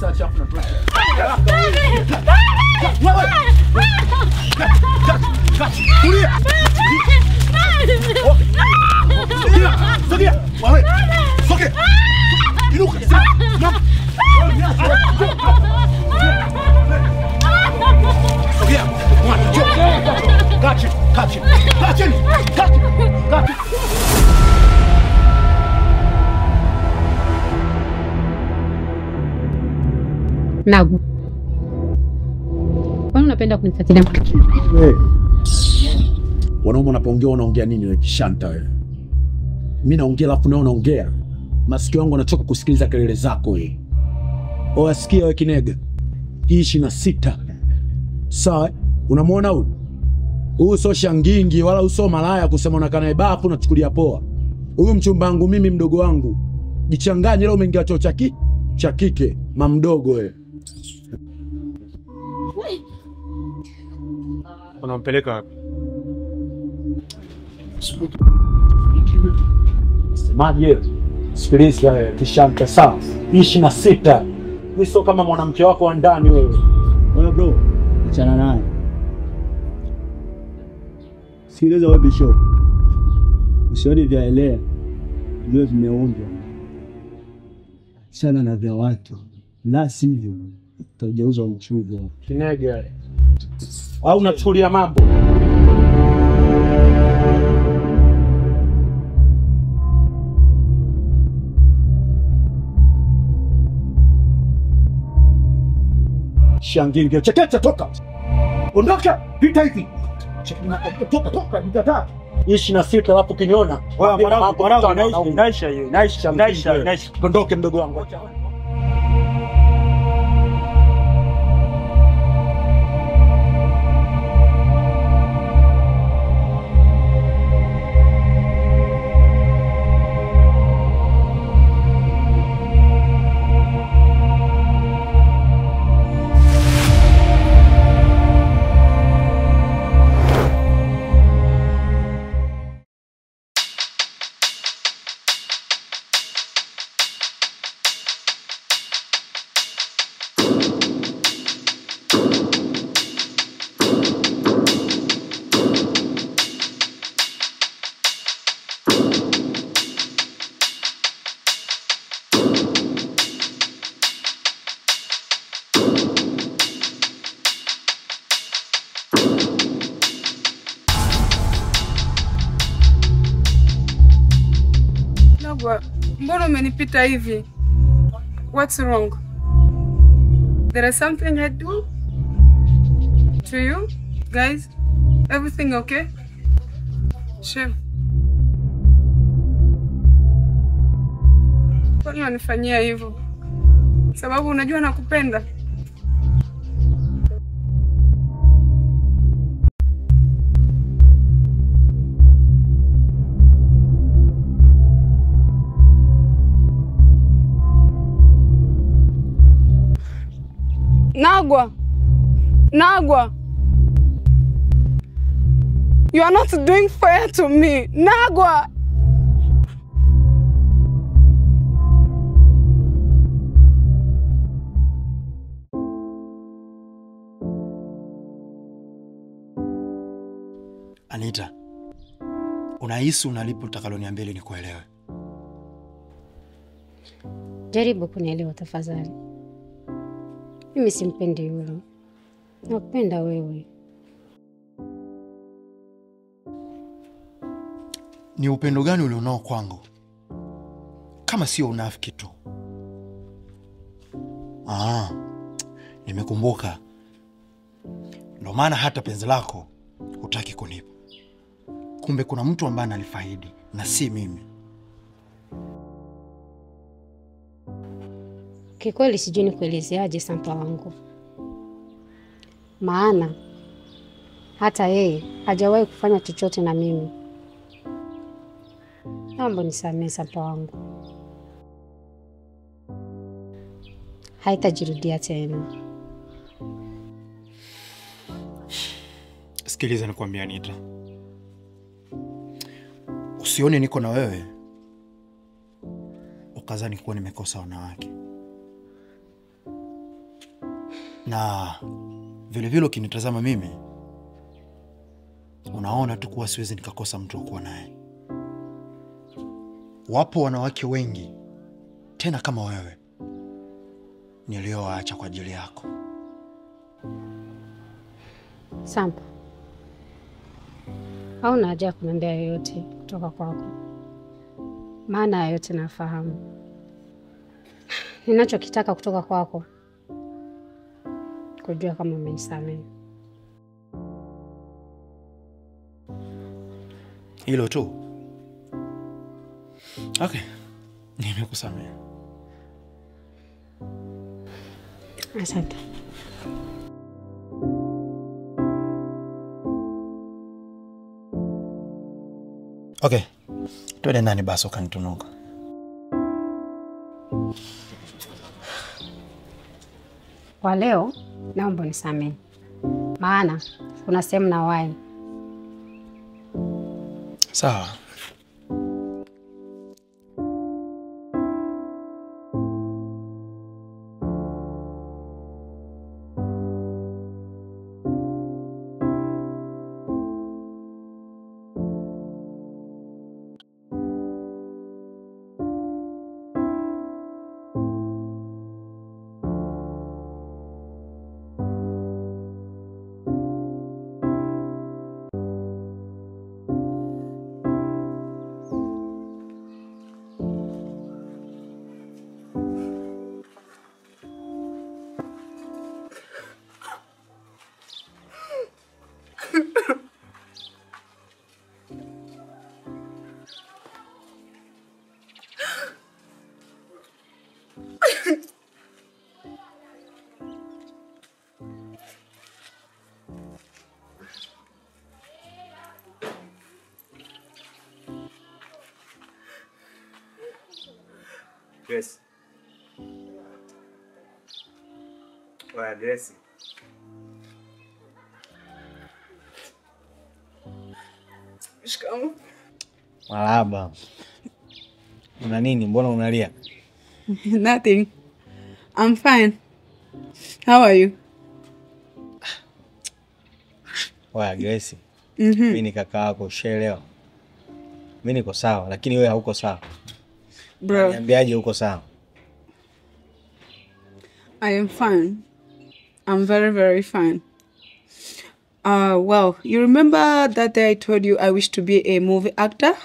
saa chafu na toka. Tulia. Sogea. Wewe. Sogea. Inuka. Sogea. Got you. Nagu. Kwani unapenda kunifuatilia? Wanaume wanapoongea wanaongea nini wewe kishanta wewe? Mimi naongea alafu nawe unaongea. Masikio yangu yanachoka kusikiliza kelele zako wewe. Wasikia wewe kinega. 26. Sawa? Unamwona huyu? Huyu sio shangingi wala uso malaya kusema unakaa naye bafu unachukulia poa. Huyu mchumba wangu mimi mdogo wangu. Jichanganye leo umeingia choo cha kike, mamdogo wewe. Unampeleka wapi? Semaje? Sikiliza wewe, kishanta sawa. 26. Wewe sio kama mwanamke wako wa ndani wewe. Wewe bro, achana naye. Sikiliza wewe Bishop. Usione vya elea ndio vimeundwa. Achana na vya watu. La sivyo utajeuza mchugo. Kinega. Au unachukulia mambo? Shangingi, chekecha toka. Ondoka, pita hivi. Toka, nitata. 26 hapo kiniona. Wewe mwanangu, naisha hiyo. Naisha. Ondoke mdogo wangu. Mbona umenipita hivi? What's wrong? There is something I do to you? Guys, everything okay? Sure. Kwa nini unanifanyia hivyo? Sababu unajua nakupenda. Nagwa, you are not doing fair to me. Nagwa. Anita, unahisi unalipo utakaloniambia ili nikuelewe? Jaribu kunielewa tafadhali. Mimi simpendi yule. Nakupenda wewe. Ni upendo gani ulionao kwangu? Kama sio unafiki tu. Nimekumbuka. Ndio maana hata penzi lako hutaki kunipa. Kumbe kuna mtu ambaye analifaidi na si mimi. Kikweli sijui nikuelezeaje Sampa wangu. Maana hata yeye hajawahi kufanya chochote na mimi. Naomba nisamehe Sampa wangu. Haitajirudia tena. Sikiliza nikwambia Anita. Usione niko na wewe ukazani kuwa nimekosa wanawake. Na vile vile ukinitazama mimi, unaona tu kuwa siwezi nikakosa mtu wa kuwa naye. Wapo wanawake wengi tena kama wewe niliowaacha kwa ajili yako. Sampa, hauna haja ya kuniambia yoyote kutoka kwako, maana yote nafahamu. Ninachokitaka kutoka kwako kujua kama umenisamehe. Hilo tu? Okay, nimekusamehe. Asante. Okay, twende ndani basi ukanitunuka. Kwa leo naomba unisamehe, maana kuna sehemu na wahi. Sawa. Grace. Oya Grace. Shikamoo. Marahaba. Una nini? Mbona unalia? Nothing. I'm fine. How are you? Oya Grace. Mimi ni kaka yako, ushaelewa? Mimi niko sawa, lakini wewe hauko sawa. Bro. Niambiaje uko sawa? I am fine. I'm very, very fine. Well, you remember that day I told you I wish to be a movie actor?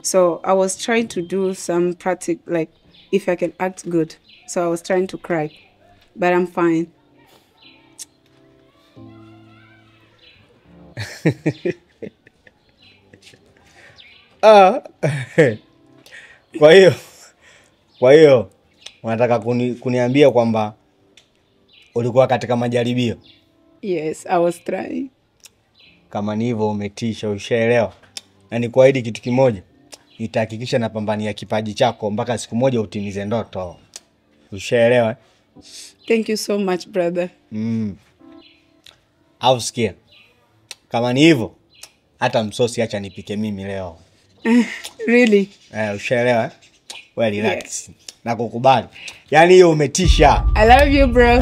So I was trying to do some practice, like if I can act good. So I was trying to cry, but I'm fine. Kwa hiyo unataka kuniambia kwamba ulikuwa katika majaribio? Yes, I was trying. Kama ni hivyo umetisha, ushaelewa? Na nikuahidi kitu kimoja, nitahakikisha napambania kipaji chako mpaka siku moja utimize ndoto. Ushaelewa? Thank you so much, brother. Au sikia, kama ni hivyo hata msosi acha nipike mimi leo. Really? Ushaelewa? Well, relax. Yeah. Na kukubali. Yaani hiyo umetisha. I love you, bro.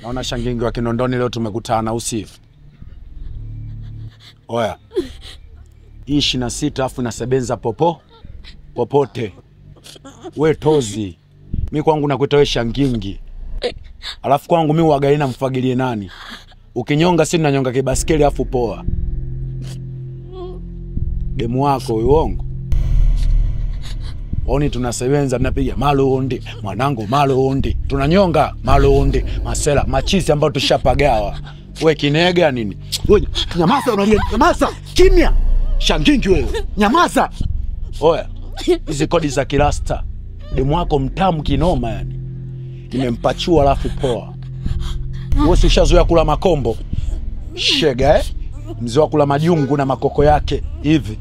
Naona Shangingi wa Kinondoni leo tumekutana usifu. Oya. Hii 26 afu nasebenza popote. We tozi. Mimi kwangu nakuita wewe shangingi. Alafu kwangu mimi uaga ina mfagilie nani? Ukinyonga si nanyonga kibaskeli afu poa. Demu wako uongo. Oni tunasewenza tunapiga malondi, mwanangu malondi. Tunanyonga malondi, masela, machizi ambao tushapagawa. Wewe kinega nini? Wewe nyamaza unalia, nyamaza. Kimya. Shangingi wewe. Nyamaza. Oya. Hizi kodi za kilasta. Demu wako mtamu kinoma yani. Nimempachua alafu poa. Wewe ushazoea kula makombo. Shega mzee wa kula majungu na makoko yake hivi.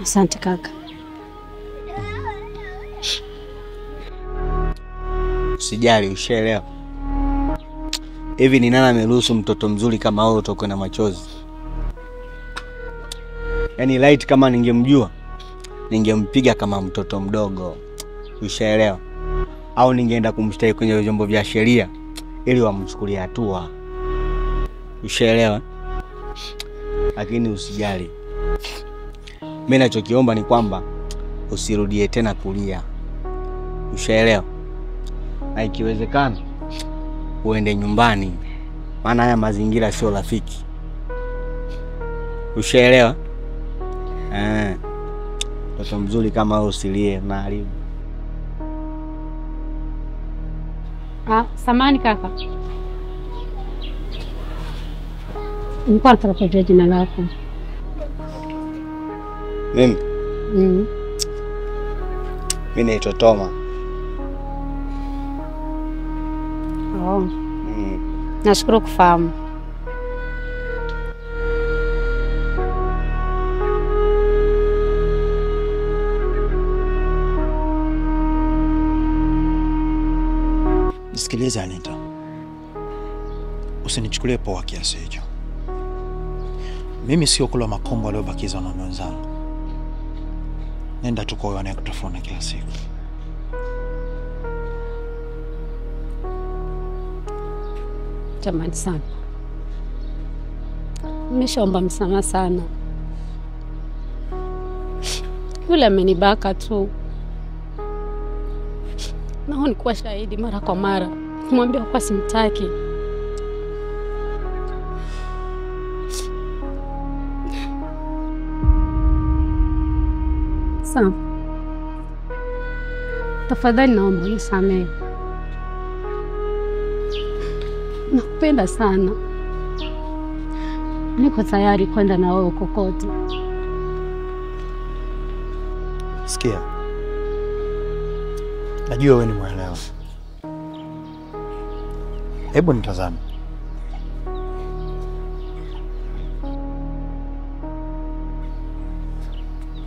Asante kaka. Usijali, ushaelewa. Hivi ni nani ameruhusu mtoto mzuri kama wewe utokwe na machozi? Yaani light kama ningemjua, ningempiga kama mtoto mdogo. Ushaelewa? Au ningeenda kumshtaki kwenye vyombo vya sheria ili wamchukulie hatua. Ushaelewa? Lakini usijali. Mimi nachokiomba ni kwamba usirudie tena kulia. Ushaelewa? Na ikiwezekana uende nyumbani, maana haya mazingira sio rafiki. Ushaelewa? Mtoto mzuri kama wewe usilie na haribu. Samahani kaka. Nilikuwa nataka kujua jina lako. Mimi? Mimi naitwa Toma. Oh. Nashukuru kufahamu. Nisikilize Anita. Usinichukulie poa kiasi hicho. Mimi sio kula makombo aliyobakizwa na wenzangu. Nenda tu kwa wana kutafuna kila siku. Jamani sana. Nimeshaomba msamaha sana. Yule amenibaka tu. Na nilikuwa shahidi mara kwa mara. Kumwambia kwa simtaki. Sam, tafadhali naomba unisamehe. Nakupenda sana. Niko tayari kwenda na wewe kokote. Sikia, najua wewe ni mwelewa. Hebu nitazame.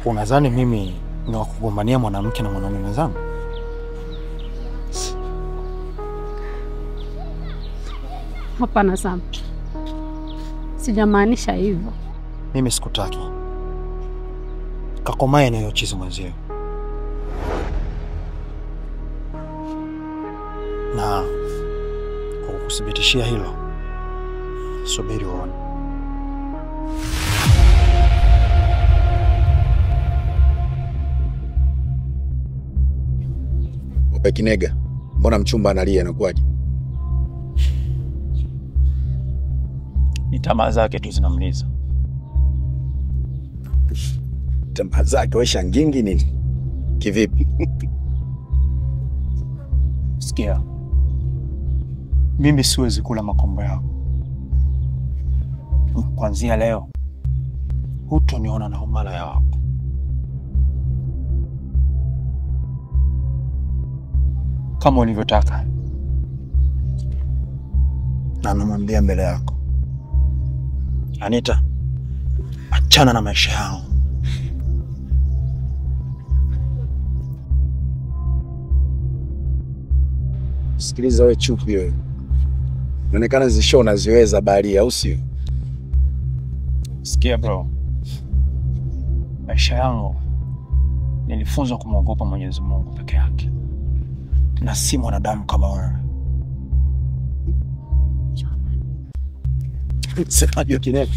Unadhani mimi ni wa kugombania mwanamke na mwanaume mwenzangu? Hapana Sam, sijamaanisha hivyo. Mimi sikutaki. Kakomae na yochizi mwenzio. Na kwa kukuthibitishia hilo, subiri uone. Kinega, mbona mchumba analia inakuwaje? Ni tamaa zake tu zinamliza. Tamaa zake wewe shangingi nini? Kivipi? Sikia, mimi siwezi kula makombo yako. Kuanzia leo hutoniona na umalaya wako. Kama ulivyotaka. Na namwambia mbele yako, Anita, achana na maisha yangu. Sikiliza wewe chupi wewe. Inaonekana zisho unaziweza bali au sio? Sikia bro. Maisha yangu nilifunzwa kumwogopa Mwenyezi Mungu peke yake. Na si mwanadamu kama wewe. Sema hiyo Kinega.